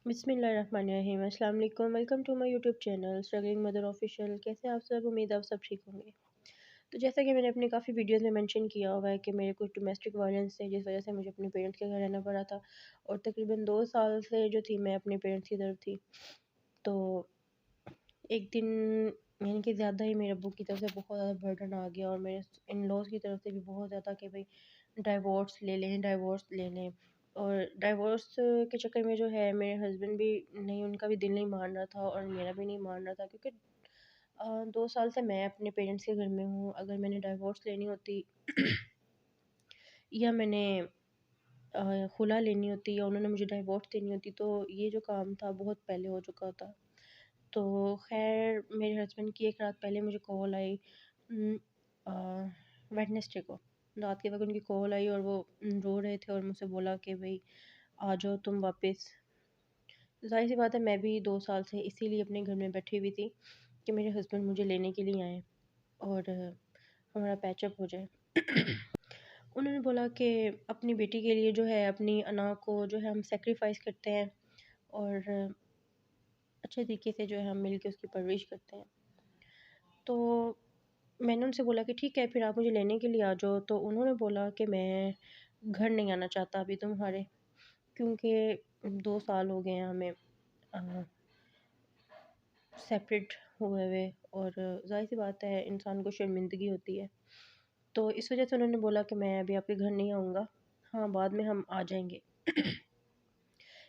बिस्मिल्लाहिर्रहमानिर्रहीम। अस्सलाम वालेकुम। Welcome to my YouTube channel struggling mother official. कैसे हैं आप सब? उम्मीद है आप सब ठीक होंगे। तो जैसा कि मैंने अपनी काफ़ी वीडियोस में मेंशन किया हुआ है कि मेरे कुछ डोमेस्टिक वायलेंस है जिस वजह से मुझे अपने पेरेंट्स के घर रहना पड़ा था, और तकरीबन 2 साल से जो थी मैं अपने पेरेंट्स की तरफ थी। तो एक दिन यानी कि ज़्यादा ही मेरे अब्बू की तरफ से बहुत ज़्यादा बर्डन आ गया, और मेरे इन लॉज की तरफ से भी बहुत ज़्यादा कि भाई डाइवोर्स ले लें, डाइवोर्स ले लें। और डाइवोर्स के चक्कर में जो है मेरे हस्बैंड भी नहीं, उनका भी दिल नहीं मान रहा था और मेरा भी नहीं मान रहा था, क्योंकि 2 साल से मैं अपने पेरेंट्स के घर में हूँ। अगर मैंने डाइवोर्स लेनी होती या मैंने खुला लेनी होती या उन्होंने मुझे डाइवोर्स देनी होती, तो ये जो काम था बहुत पहले हो चुका होता। तो खैर मेरे हस्बैंड की एक रात पहले मुझे कॉल आई, वेडनेसडे को रात के वक्त उनकी कॉल आई, और वो रो रहे थे और मुझसे बोला कि भाई आ जाओ तुम वापस। ज़ाहिर सी बात है, मैं भी 2 साल से इसीलिए अपने घर में बैठी हुई थी कि मेरे हस्बैंड मुझे लेने के लिए आए और हमारा पैचअप हो जाए। उन्होंने बोला कि अपनी बेटी के लिए जो है, अपनी अना को जो है हम सेक्रीफाइस करते हैं, और अच्छे तरीके से जो है हम मिल के उसकी परवरिश करते हैं। तो मैंने उनसे बोला कि ठीक है, फिर आप मुझे लेने के लिए आ जाओ। तो उन्होंने बोला कि मैं घर नहीं आना चाहता अभी तुम्हारे, क्योंकि 2 साल हो गए हैं हमें सेपरेट हुए हुए, और ज़ाहिर सी बात है इंसान को शर्मिंदगी होती है। तो इस वजह से उन्होंने बोला कि मैं अभी आपके घर नहीं आऊँगा, हाँ बाद में हम आ जाएंगे।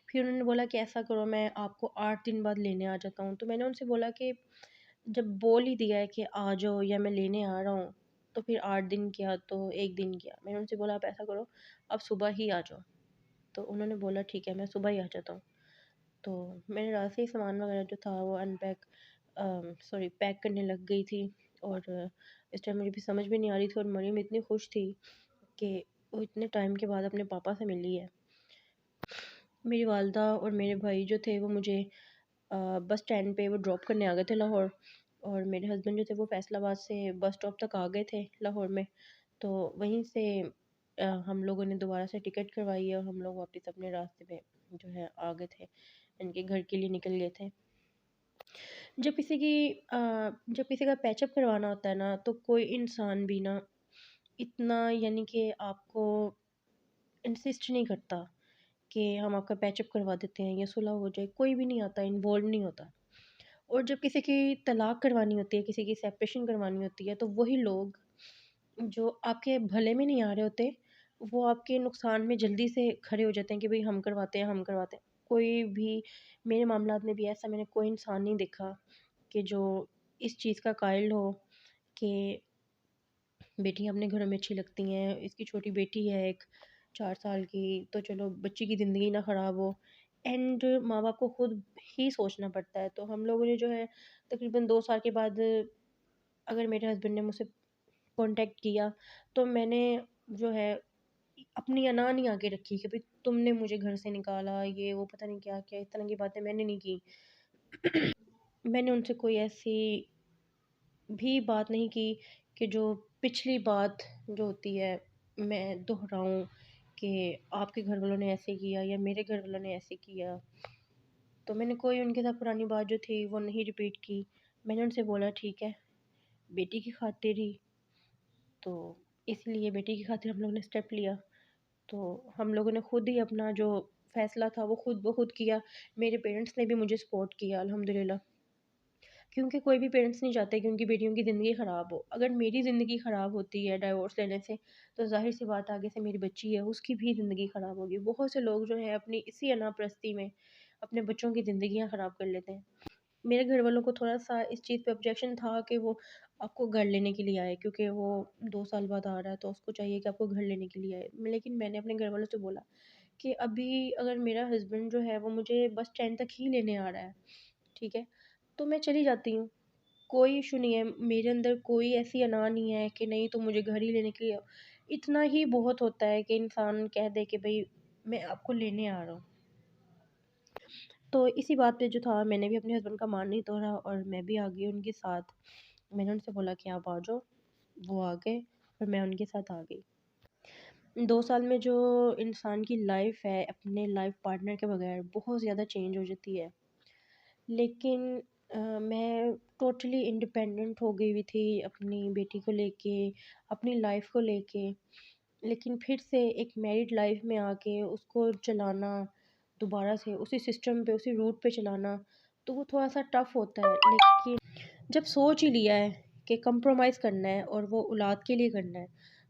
फिर उन्होंने बोला कि ऐसा करो, मैं आपको 8 दिन बाद लेने आ जाता हूँ। तो मैंने उनसे बोला कि जब बोल ही दिया है कि आ जाओ या मैं लेने आ रहा हूँ, तो फिर 8 दिन क्या तो एक दिन क्या। मैंने उनसे बोला आप ऐसा करो, आप सुबह ही आ जाओ। तो उन्होंने बोला ठीक है, मैं सुबह ही आ जाता हूँ। तो मैंने रात से ही सामान वगैरह जो था वो पैक करने लग गई थी। और इस टाइम मुझे भी समझ भी नहीं आ रही थी, और मरीम इतनी खुश थी कि वो इतने टाइम के बाद अपने पापा से मिली है। मेरी वालदा और मेरे भाई जो थे वो मुझे बस स्टैंड पे वो ड्रॉप करने आ गए थे लाहौर, और मेरे हस्बैंड जो थे वो फैसलाबाद से बस स्टॉप तक आ गए थे लाहौर में। तो वहीं से हम लोगों ने दोबारा से टिकट करवाई है, और हम लोग वापस अपने रास्ते पे जो है आ गए थे, इनके घर के लिए निकल गए थे। जब किसी की जब किसी का पैचअप करवाना होता है ना, तो कोई इंसान भी ना इतना यानी कि आपको इंसिस्ट नहीं करता कि हम आपका पैचअप करवा देते हैं या सुलह हो जाए। कोई भी नहीं आता, इन्वॉल्व नहीं होता। और जब किसी की तलाक करवानी होती है, किसी की सेपरेशन करवानी होती है, तो वही लोग जो आपके भले में नहीं आ रहे होते, वो आपके नुकसान में जल्दी से खड़े हो जाते हैं कि भाई हम करवाते हैं, हम करवाते हैं। कोई भी मेरे मामलात में भी ऐसा मैंने कोई इंसान नहीं देखा कि जो इस चीज़ का कायल हो कि बेटियां अपने घरों में अच्छी लगती हैं, इसकी छोटी बेटी है एक 4 साल की, तो चलो बच्ची की ज़िंदगी ना ख़राब हो। एंड माँ बाप को खुद ही सोचना पड़ता है। तो हम लोगों ने जो है तकरीबन 2 साल के बाद, अगर मेरे हस्बैंड ने मुझसे कांटेक्ट किया, तो मैंने जो है अपनी अना नहीं आगे रखी कि भाई तुमने मुझे घर से निकाला, ये वो पता नहीं क्या क्या, इस तरह की बातें मैंने नहीं की। मैंने उनसे कोई ऐसी भी बात नहीं की कि जो पिछली बात जो होती है मैं दोहराऊं कि आपके घर वालों ने ऐसे किया या मेरे घर वालों ने ऐसे किया। तो मैंने कोई उनके साथ पुरानी बात जो थी वो नहीं रिपीट की। मैंने उनसे बोला ठीक है, बेटी की खातिर ही, तो इसलिए बेटी की खातिर हम लोगों ने स्टेप लिया। तो हम लोगों ने खुद ही अपना जो फ़ैसला था वो खुद ब खुद किया। मेरे पेरेंट्स ने भी मुझे सपोर्ट किया अल्हम्दुलिल्लाह, क्योंकि कोई भी पेरेंट्स नहीं चाहते कि उनकी बेटियों की ज़िंदगी ख़राब हो। अगर मेरी ज़िंदगी ख़राब होती है डाइवोर्स लेने से, तो ज़ाहिर-सी बात है आगे से मेरी बच्ची है उसकी भी ज़िंदगी ख़राब होगी। बहुत से लोग जो हैं अपनी इसी अनापरस्ती में अपने बच्चों की ज़िंदगियाँ ख़राब कर लेते हैं। मेरे घर वालों को थोड़ा-सा इस चीज़ पे ऑब्जेक्शन था कि वो आपको घर लेने के लिए आए, क्योंकि वो 2 साल बाद आ रहा है तो उसको चाहिए कि आपको घर लेने के लिए आए। लेकिन मैंने अपने घर वालों से बोला कि अभी अगर मेरा हस्बैंड जो है वो मुझे बस स्टैंड तक ही लेने आ रहा है, ठीक है? तो मैं चली जाती हूँ, कोई इश्यू नहीं है। मेरे अंदर कोई ऐसी अना नहीं है कि नहीं तुम मुझे घर ही लेने के लिए आओ। इतना ही बहुत होता है कि इंसान कह दे कि भई मैं आपको लेने आ रहा हूँ। तो इसी बात पे जो था मैंने भी अपने हस्बैंड का मान नहीं तोड़ा, और मैं भी आ गई उनके साथ। मैंने उनसे बोला कि आप आ जाओ, वो आ गए और मैं उनके साथ आ गई। 2 سال میں جو انسان کی لائف ہے اپنے لائف پارٹنر کے بغیر بہت زیادہ چینج ہو جاتی ہے، لیکن میں ٹوٹلی انڈیپینڈنٹ ہو گئی ہوئی تھی اپنی بیٹی کو لے کے، اپنی لائف کو لے کے، لیکن پھر سے ایک میرڈ لائف میں آ کے اس کو چلانا دوبارہ سے اسی سسٹم پہ اسی روٹ پہ چلانا، تو وہ تھوڑا سا ٹف ہوتا ہے، لیکن جب سوچ ہی لیا ہے کہ کمپرومائز کرنا ہے اور وہ اولاد کے لیے کرنا ہے،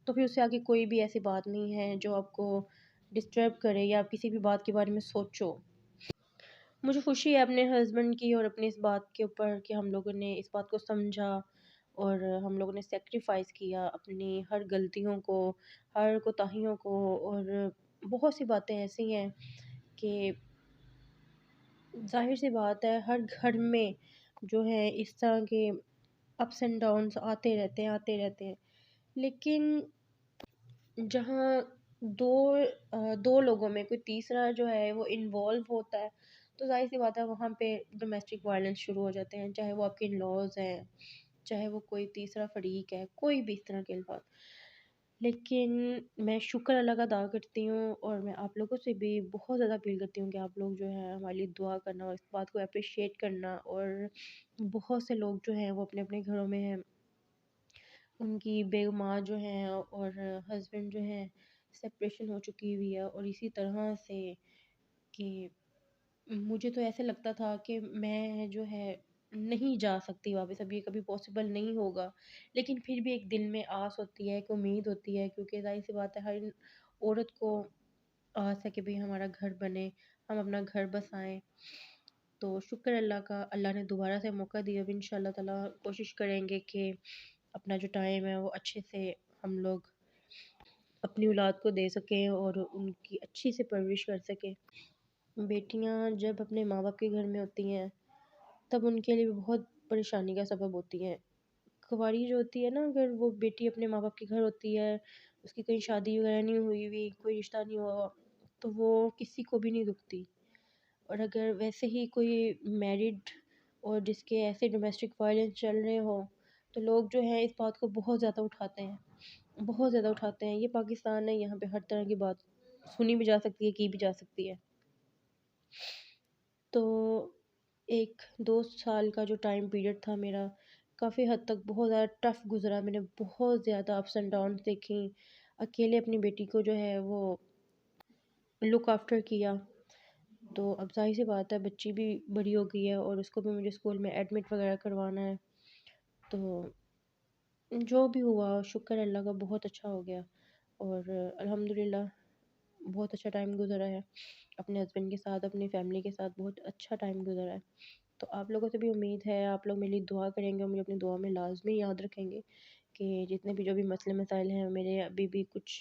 تو پھر اس سے آگے کوئی بھی ایسی بات نہیں ہے جو آپ کو ڈسٹرب کرے یا آپ کسی بھی بات کے بارے میں سوچو۔ مجھے خوشی ہے اپنے ہسبینڈ کی اور اپنی اس بات کے اوپر کہ ہم لوگوں نے اس بات کو سمجھا اور ہم لوگوں نے سیکریفائز کیا اپنی ہر غلطیوں کو، ہر کوتاہیوں کو، اور بہت سی باتیں ایسی ہیں کہ ظاہر سی بات ہے ہر گھر میں جو ہے اس طرح کے اپس اینڈ ڈاؤنس آتے رہتے ہیں، لیکن جہاں دو دو لوگوں میں کوئی تیسرا جو ہے وہ انوالو ہوتا ہے، تو ظاہر سی بات ہے وہاں پہ ڈومیسٹک وائلنس شروع ہو جاتے ہیں، چاہے وہ آپ کے ان لاز ہیں، چاہے وہ کوئی تیسرا فریق ہے، کوئی بھی اس طرح کے الفاظ۔ لیکن میں شکر اللہ کا ادا کرتی ہوں اور میں آپ لوگوں سے بھی بہت زیادہ اپیل کرتی ہوں کہ آپ لوگ جو ہے ہمارے لیے دعا کرنا اور اس بات کو اپریشیٹ کرنا، اور بہت سے لوگ جو ہیں وہ اپنے اپنے گھروں میں ہیں، ان کی بیگماں جو ہیں اور ہسبینڈ جو ہیں سپریشن ہو چکی ہوئی ہے، اور اسی طرح سے کہ مجھے تو ایسے لگتا تھا کہ میں جو ہے نہیں جا سکتی واپس، اب یہ کبھی پاسبل نہیں ہوگا، لیکن پھر بھی ایک دل میں آس ہوتی ہے، ایک امید ہوتی ہے، کیونکہ ظاہر سی بات ہے ہر عورت کو آس ہے کہ بھئی ہمارا گھر بنے، ہم اپنا گھر بسائیں۔ تو شکر اللہ کا، اللہ نے دوبارہ سے موقع دیا، اب انشاءاللہ تعالیٰ کوشش کریں گے کہ اپنا جو ٹائم ہے وہ اچھے سے ہم لوگ اپنی اولاد کو دے سکیں اور ان کی اچھی سے پرورش کر سکیں۔ بیٹیاں جب اپنے ماں باپ کے گھر میں ہوتی ہیں تب ان کے لیے بھی بہت پریشانی کا سبب ہوتی ہیں۔ کنواری جو ہوتی ہے نا، اگر وہ بیٹی اپنے ماں باپ کے گھر ہوتی ہے، اس کی کہیں شادی وغیرہ نہیں ہوئی ہوئی، کوئی رشتہ نہیں ہوا، تو وہ کسی کو بھی نہیں دکھتی، اور اگر ویسے ہی کوئی میرڈ اور جس کے ایسے ڈومیسٹک وائلنس چل رہے ہوں تو لوگ جو ہیں اس بات کو بہت زیادہ اٹھاتے ہیں، بہت زیادہ اٹھاتے ہیں۔ یہ پاکستان ہے، یہاں پہ ہر طرح کی بات سنی بھی جا سکتی ہے، کی بھی جا سکتی ہے۔ تو ایک 2 سال کا جو ٹائم پیریڈ تھا میرا، کافی حد تک بہت زیادہ ٹف گزرا، میں نے بہت زیادہ اپس اینڈ ڈاؤنس دیکھیں، اکیلے اپنی بیٹی کو جو ہے وہ لک آفٹر کیا، تو اب ظاہر سی بات ہے بچی بھی بڑی ہو گئی ہے اور اس کو بھی مجھے اسکول میں ایڈمٹ وغیرہ کروانا ہے، تو جو بھی ہوا شکر اللہ کا بہت اچھا ہو گیا، اور الحمدللہ بہت اچھا ٹائم گزرا ہے اپنے ہسبینڈ کے ساتھ، اپنی فیملی کے ساتھ بہت اچھا ٹائم گزرا ہے۔ تو آپ لوگوں سے بھی امید ہے آپ لوگ میرے لیے دعا کریں گے اور مجھے اپنی دعا میں لازمی یاد رکھیں گے کہ جتنے بھی جو بھی مسئلے مسائل ہیں میرے ابھی بھی کچھ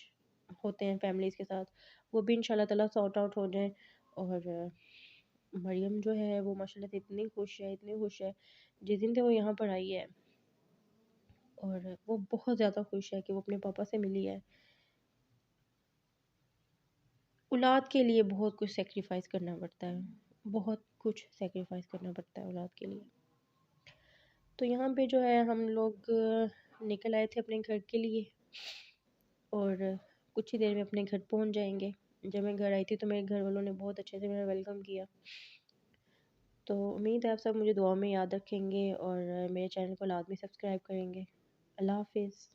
ہوتے ہیں فیملیز کے ساتھ، وہ بھی انشاءاللہ تعالیٰ سارٹ آؤٹ ہو جائیں، اور مریم جو ہے وہ ماشاءاللہ سے اتنی خوش ہے، اتنی خوش ہے، جس دن سے وہ یہاں پر آئی ہے، اور وہ بہت زیادہ خوش ہے کہ وہ اپنے پاپا سے ملی ہے۔ اولاد کے لیے بہت کچھ سیکریفائز کرنا پڑتا ہے، بہت کچھ سیکریفائز کرنا پڑتا ہے اولاد کے لیے۔ تو یہاں پہ جو ہے ہم لوگ نکل آئے تھے اپنے گھر کے لیے، اور کچھ ہی دیر میں اپنے گھر پہنچ جائیں گے۔ جب میں گھر آئی تھی تو میرے گھر والوں نے بہت اچھے سے میرا ویلکم کیا، تو امید ہے آپ سب مجھے دعا میں یاد رکھیں گے اور میرے چینل کو لازمی سبسکرائب کریں گے۔ اللہ حافظ۔